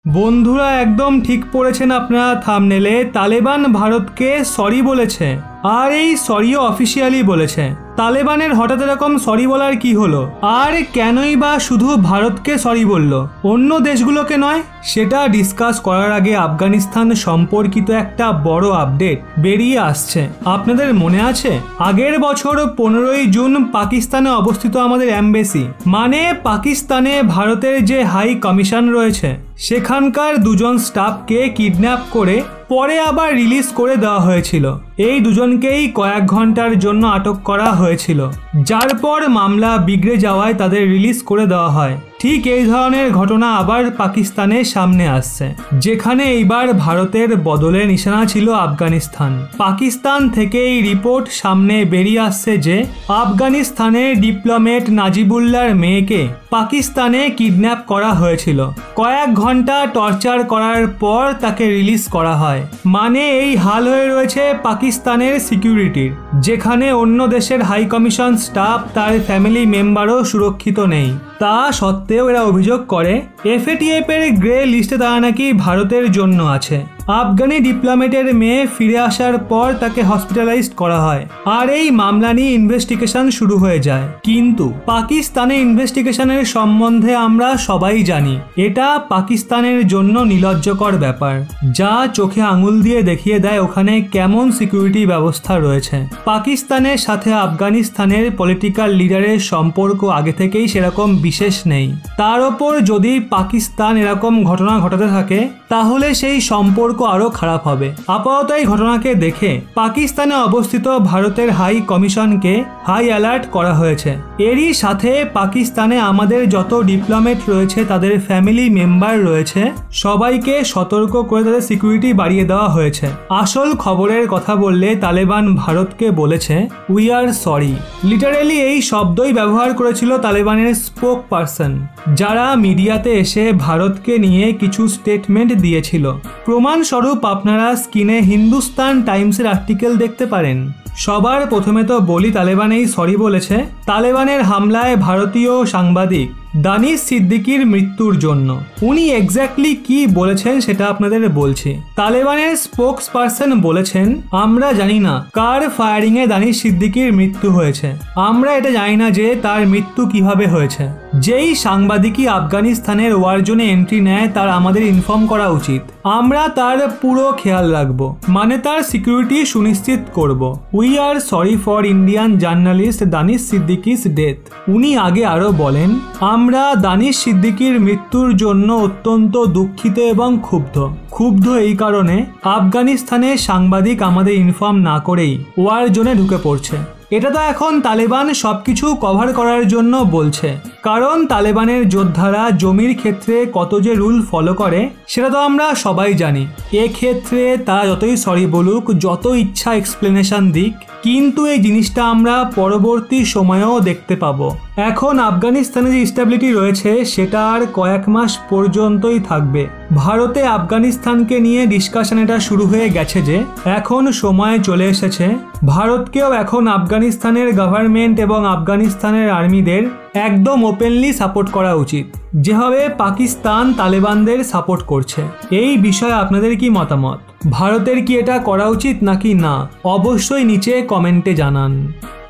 বন্ধুরা একদম ঠিক পড়েছেন আপনারা থাম্বনেলে। তালেবান ভারতকে সরি বলেছে, আর এই সরিও অফিসিয়ালি বলেছে। তালেবানের হঠাৎ এরকম সরি বলার কি হলো, আর কেনই বা শুধু ভারতকে সরি বলল, অন্য দেশগুলোকে নয়? সেটা ডিসকাস করার আগে আফগানিস্তান সম্পর্কিত একটা বড় আপডেট বেরিয়ে আসছে। আপনাদের মনে আছে আগের বছর 15ই জুন পাকিস্তানে অবস্থিত আমাদের এমবেসি, মানে পাকিস্তানে ভারতের যে হাই কমিশন রয়েছে, সেখানকার দুজন স্টাফকে কিডন্যাপ করে পরে আবার রিলিজ করে দেওয়া হয়েছিল। এই দুজনকেই কয়েক ঘন্টার জন্য আটক করা হয়েছিল, যার পর মামলা বিগড়ে যাওয়ায় তাদের রিলিজ করে দেওয়া হয়। ঠিক এই ধরনের ঘটনা আবার পাকিস্তানের সামনে আসছে, যেখানে এইবার ভারতের বদলে নিশানা ছিল আফগানিস্তান। পাকিস্তান থেকে এই রিপোর্ট সামনে বেরিয়ে আসছে যে আফগানিস্তানের ডিপ্লোমেট নাজিবুল্লাহর মেয়েকে পাকিস্তানে কিডন্যাপ করা হয়েছিল। কয়েক ঘন্টা টর্চার করার পর তাকে রিলিজ করা হয়। মানে এই হাল হয়ে রয়েছে পাকিস্তানের সিকিউরিটির, যেখানে অন্য দেশের হাই কমিশন স্টাফ তার ফ্যামিলি মেম্বারও সুরক্ষিত নেই। তা সত্ত্বেও এরা অভিযোগ করে এফএটিএফ এর গ্রে লিস্টে তারা নাকি ভারতের জন্য আছে। আফগানি ডিপ্লোমেটের মেয়ে ফিরে আসার পর তাকে হসপিটালাইজড করা হয়, আর এই মামলা নিয়ে ইনভেস্টিগেশন শুরু হয়ে যায়। কিন্তু পাকিস্তানের ইনভেস্টিগেশনের সম্বন্ধে আমরা সবাই জানি এটা পাকিস্তানের জন্য নিলজ্জকর ব্যাপার, যা চোখে আঙুল দিয়ে দেখিয়ে দেয় ওখানে কেমন সিকিউরিটি ব্যবস্থা রয়েছে। পাকিস্তানের সাথে আফগানিস্তানের পলিটিক্যাল লিডারের সম্পর্ক আগে থেকেই সেরকম বিশেষ নেই। তার ওপর যদি পাকিস্তান এরকম ঘটনা ঘটাতে থাকে, তাহলে সেই সম্পর্ক আরো খারাপ হবে। আপাতত এই ঘটনাকে দেখে পাকিস্তানে অবস্থিত ভারতের হাই কমিশনকে হাই অ্যালার্ট করা হয়েছে। এরই সাথে পাকিস্তানে আমাদের যত ডিপ্লোমেট রয়েছে, তাদের ফ্যামিলি মেম্বার রয়েছে, সবাইকে সতর্ক করে তাদের সিকিউরিটি বাড়িয়ে দেওয়া হয়েছে। আসল খবরের কথা বললে তালেবান ভারতকে বলেছে উই আর সরি। লিটারেলি এই শব্দই ব্যবহার করেছিল তালেবানের স্পোক পারসন, যারা মিডিয়াতে এসে ভারতকে নিয়ে কিছু স্টেটমেন্ট দিয়েছিল। প্রমাণস্বরূপ আপনারা স্ক্রিনে হিন্দুস্তান টাইমসের আর্টিকেল দেখতে পারেন। সবার প্রথমে তো বলি তালেবান এই সরি বলেছে তালেবানের হামলায় ভারতীয় সাংবাদিক দানিশ সিদ্দিকির মৃত্যুর জন্য। উনি এক্স্যাক্টলি কি বলেছেন সেটা আপনাদের বলছি। তালেবানের স্পোকস পারসন বলেছেন, আমরা জানি না কার ফায়ারিং এ দানিশ সিদ্দিকির মৃত্যু হয়েছে। আমরা এটা জানি না যে তার মৃত্যু কিভাবে হয়েছে। যেই সাংবাদিকই আফগানিস্তানের ওয়ার জোনে এন্ট্রি নেয় তার আমাদের ইনফর্ম করা উচিত। আমরা তার পুরো খেয়াল রাখবো, মানে তার সিকিউরিটি সুনিশ্চিত করব। We are sorry for Indian journalist Danish Siddiqui's death. উনি আগে আরো বলেন, আমরা দানিশ সিদ্দিকির মৃত্যুর জন্য অত্যন্ত দুঃখিত এবং ক্ষুব্ধ এই কারণে আফগানিস্তানের সাংবাদিক আমাদের ইনফর্ম না করেই ওয়ার জোনে ঢুকে পড়ছে। এটা তো এখন তালেবান সবকিছু কভার করার জন্য বলছে, কারণ তালেবানের যোদ্ধারা জমির ক্ষেত্রে কত যে রুল ফলো করে সেটা তো আমরা সবাই জানি। এক্ষেত্রে তারা যতই সরি বলুক, যত ইচ্ছা এক্সপ্লেনেশন দিক, কিন্তু এই জিনিসটা আমরা পরবর্তী সময়েও দেখতে পাবো। এখন আফগানিস্তানে যে স্টেবিলিটি রয়েছে সেটা আর কয়েক মাস পর্যন্তই থাকবে। ভারতে আফগানিস্তানকে নিয়ে ডিসকাশন এটা শুরু হয়ে গেছে যে এখন সময় চলে এসেছে ভারতকেও এখন আফগানিস্তানের গভর্নমেন্ট এবং আফগানিস্তানের আর্মিদের একদম ওপেনলি সাপোর্ট করা উচিত, যেভাবে পাকিস্তান তালেবানদের সাপোর্ট করছে। এই বিষয়ে আপনাদের কি মতামত? ভারতের কি এটা করা উচিত নাকি না? অবশ্যই নিচে কমেন্টে জানান।